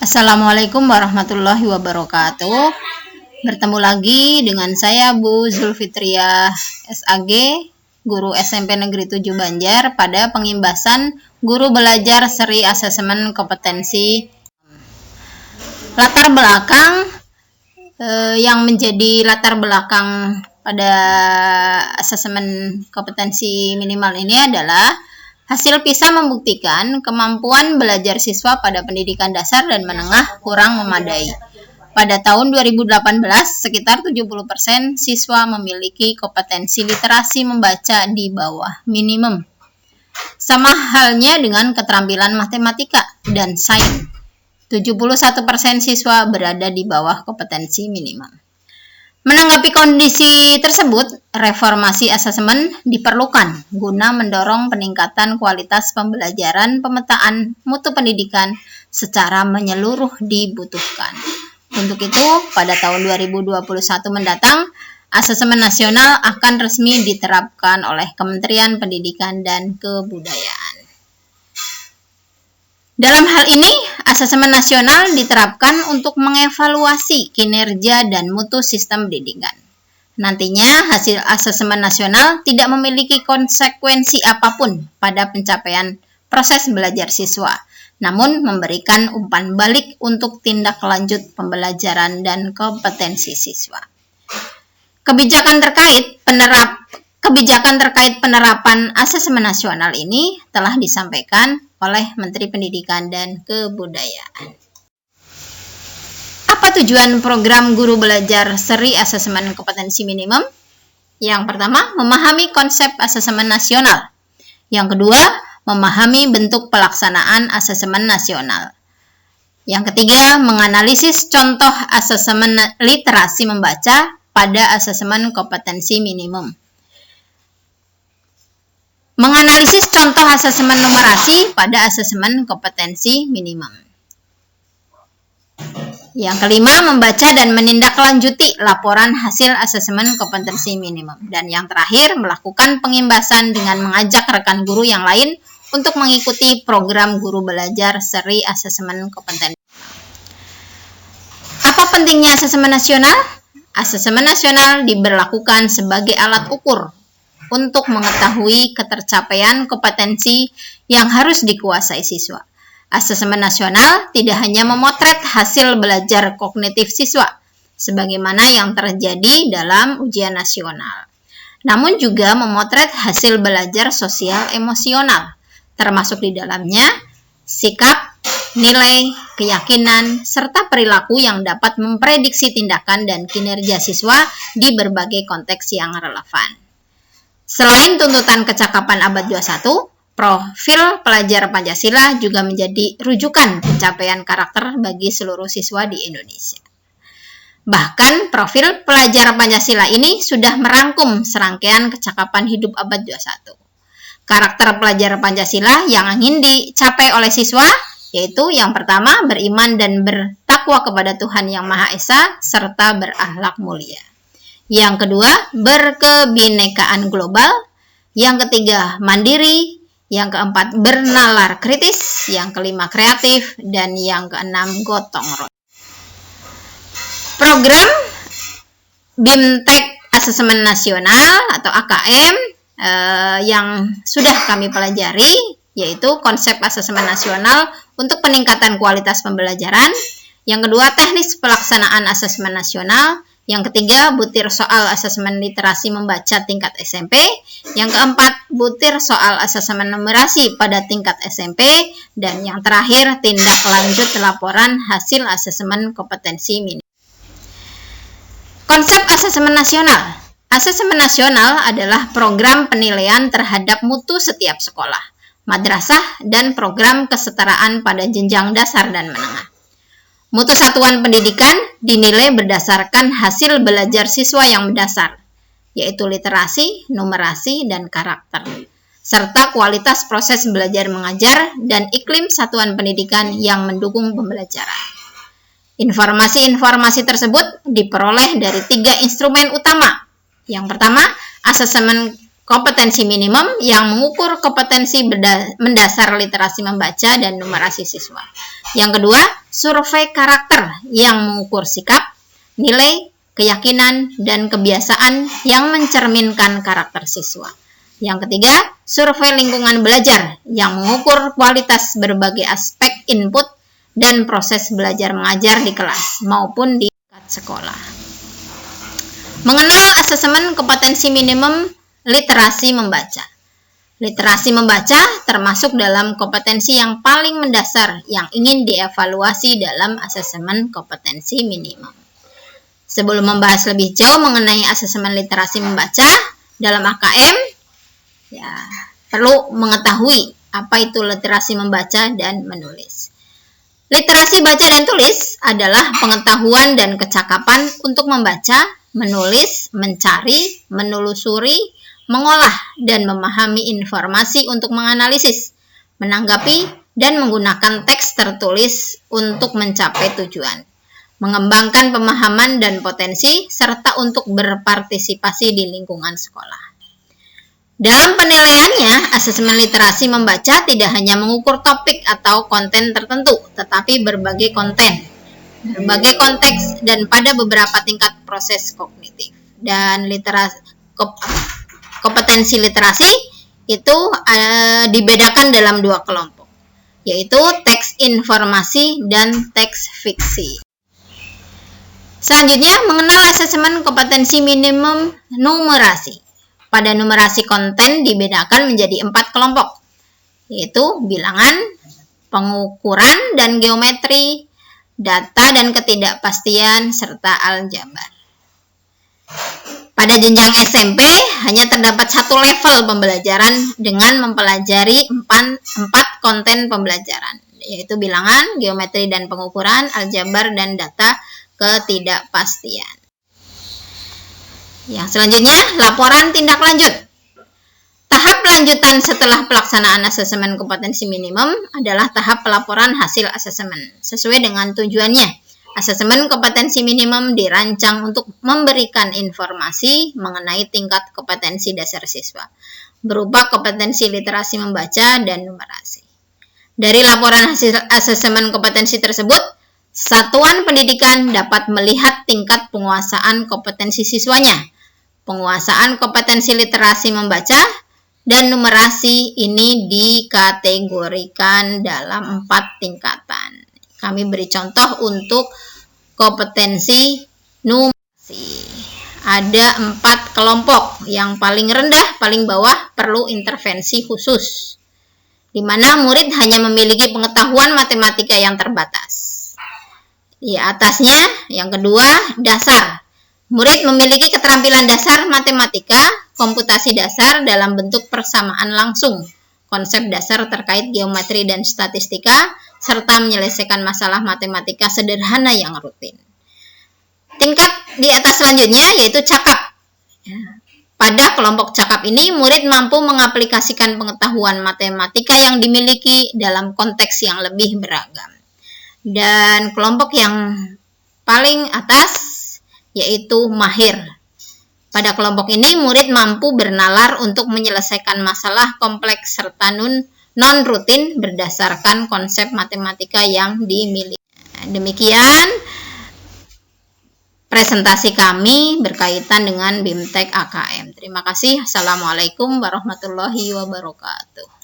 Assalamualaikum warahmatullahi wabarakatuh. Bertemu lagi dengan saya Bu Zulfitriah SAG, Guru SMP Negeri 7 Banjar pada pengimbasan Guru Belajar Seri Asesmen Kompetensi. Latar belakang yang menjadi latar belakang pada asesmen kompetensi minimal ini adalah hasil PISA membuktikan kemampuan belajar siswa pada pendidikan dasar dan menengah kurang memadai. Pada tahun 2018, sekitar 70% siswa memiliki kompetensi literasi membaca di bawah minimum. Sama halnya dengan keterampilan matematika dan sains. 71% siswa berada di bawah kompetensi minimum. Menanggapi kondisi tersebut, reformasi asesmen diperlukan guna mendorong peningkatan kualitas pembelajaran, pemetaan mutu pendidikan secara menyeluruh dibutuhkan. Untuk itu, pada tahun 2021 mendatang, asesmen nasional akan resmi diterapkan oleh Kementerian Pendidikan dan Kebudayaan. Dalam hal ini, asesmen nasional diterapkan untuk mengevaluasi kinerja dan mutu sistem pendidikan. Nantinya, hasil asesmen nasional tidak memiliki konsekuensi apapun pada pencapaian proses belajar siswa, namun memberikan umpan balik untuk tindak lanjut pembelajaran dan kompetensi siswa. Kebijakan terkait penerapan asesmen nasional ini telah disampaikan oleh Menteri Pendidikan dan Kebudayaan. Apa tujuan program Guru Belajar Seri Asesmen Kompetensi Minimum? Yang pertama, memahami konsep asesmen nasional. Yang kedua, memahami bentuk pelaksanaan asesmen nasional. Yang ketiga, menganalisis contoh asesmen literasi membaca pada asesmen kompetensi minimum. Menganalisis contoh asesmen numerasi pada asesmen kompetensi minimum. Yang kelima, membaca dan menindaklanjuti laporan hasil asesmen kompetensi minimum. Dan yang terakhir, melakukan pengimbasan dengan mengajak rekan guru yang lain untuk mengikuti program Guru Belajar Seri Asesmen Kompetensi. Apa pentingnya asesmen nasional? Asesmen nasional diberlakukan sebagai alat ukur untuk mengetahui ketercapaian kompetensi yang harus dikuasai siswa. Asesmen nasional tidak hanya memotret hasil belajar kognitif siswa, sebagaimana yang terjadi dalam ujian nasional, namun juga memotret hasil belajar sosial emosional, termasuk di dalamnya sikap, nilai, keyakinan, serta perilaku yang dapat memprediksi tindakan dan kinerja siswa di berbagai konteks yang relevan. Selain tuntutan kecakapan abad 21, profil pelajar Pancasila juga menjadi rujukan pencapaian karakter bagi seluruh siswa di Indonesia. Bahkan, profil pelajar Pancasila ini sudah merangkum serangkaian kecakapan hidup abad 21. Karakter pelajar Pancasila yang ingin dicapai oleh siswa yaitu yang pertama, beriman dan bertakwa kepada Tuhan Yang Maha Esa serta berakhlak mulia. Yang kedua, berkebinekaan global. Yang ketiga, mandiri. Yang keempat, bernalar kritis. Yang kelima, kreatif. Dan yang keenam, gotong royong. Program BIMTEK Asesmen Nasional atau AKM yang sudah kami pelajari yaitu konsep asesmen nasional untuk peningkatan kualitas pembelajaran. Yang kedua, teknis pelaksanaan asesmen nasional. Yang ketiga, butir soal asesmen literasi membaca tingkat SMP. Yang keempat, butir soal asesmen numerasi pada tingkat SMP. Dan yang terakhir, tindak lanjut laporan hasil asesmen kompetensi minimum. Konsep asesmen nasional. Asesmen nasional adalah program penilaian terhadap mutu setiap sekolah, madrasah, dan program kesetaraan pada jenjang dasar dan menengah. Mutu satuan pendidikan dinilai berdasarkan hasil belajar siswa yang mendasar, yaitu literasi, numerasi, dan karakter, serta kualitas proses belajar mengajar dan iklim satuan pendidikan yang mendukung pembelajaran. Informasi-informasi tersebut diperoleh dari 3 instrumen utama. Yang pertama, asesmen kompetensi minimum yang mengukur kompetensi mendasar literasi membaca dan numerasi siswa. Yang kedua, survei karakter yang mengukur sikap, nilai, keyakinan, dan kebiasaan yang mencerminkan karakter siswa. Yang ketiga, survei lingkungan belajar yang mengukur kualitas berbagai aspek input dan proses belajar mengajar di kelas maupun di sekolah. Mengenal asesmen kompetensi minimum literasi membaca. Literasi membaca termasuk dalam kompetensi yang paling mendasar yang ingin dievaluasi dalam asesmen kompetensi minimum. Sebelum membahas lebih jauh mengenai asesmen literasi membaca dalam AKM, ya, perlu mengetahui apa itu literasi membaca dan menulis. Literasi baca dan tulis adalah pengetahuan dan kecakapan untuk membaca, menulis, mencari, menelusuri, mengolah, dan memahami informasi untuk menganalisis, menanggapi, dan menggunakan teks tertulis untuk mencapai tujuan, mengembangkan pemahaman dan potensi, serta untuk berpartisipasi di lingkungan sekolah. Dalam penilaiannya, asesmen literasi membaca tidak hanya mengukur topik atau konten tertentu, tetapi berbagai konten, berbagai konteks, dan pada beberapa tingkat proses kognitif. Dan kompetensi literasi itu dibedakan dalam dua kelompok, yaitu teks informasi dan teks fiksi. Selanjutnya, mengenal asesmen kompetensi minimum numerasi. Pada numerasi konten dibedakan menjadi 4 kelompok, yaitu bilangan, pengukuran dan geometri, data dan ketidakpastian, serta aljabar. Pada jenjang SMP, hanya terdapat satu level pembelajaran dengan mempelajari 4 konten pembelajaran, yaitu bilangan, geometri dan pengukuran, aljabar, dan data ketidakpastian. Yang selanjutnya, laporan tindak lanjut. Tahap lanjutan setelah pelaksanaan asesmen kompetensi minimum adalah tahap pelaporan hasil asesmen. Sesuai dengan tujuannya, asesmen kompetensi minimum dirancang untuk memberikan informasi mengenai tingkat kompetensi dasar siswa, berupa kompetensi literasi membaca dan numerasi. Dari laporan hasil asesmen kompetensi tersebut, satuan pendidikan dapat melihat tingkat penguasaan kompetensi siswanya. Penguasaan kompetensi literasi membaca dan numerasi ini dikategorikan dalam 4 tingkatan. Kami beri contoh untuk kompetensi numerasi. Ada 4 kelompok. Yang paling rendah, paling bawah perlu intervensi khusus, di mana murid hanya memiliki pengetahuan matematika yang terbatas. Di atasnya, yang kedua, dasar. Murid memiliki keterampilan dasar matematika, komputasi dasar dalam bentuk persamaan langsung, konsep dasar terkait geometri dan statistika, serta menyelesaikan masalah matematika sederhana yang rutin. Tingkat di atas selanjutnya yaitu cakap. Pada kelompok cakap ini, murid mampu mengaplikasikan pengetahuan matematika yang dimiliki dalam konteks yang lebih beragam. Dan kelompok yang paling atas yaitu mahir. Pada kelompok ini, murid mampu bernalar untuk menyelesaikan masalah kompleks serta non-rutin berdasarkan konsep matematika yang dimiliki. Demikian presentasi kami berkaitan dengan BIMTEK AKM. Terima kasih. Assalamualaikum warahmatullahi wabarakatuh.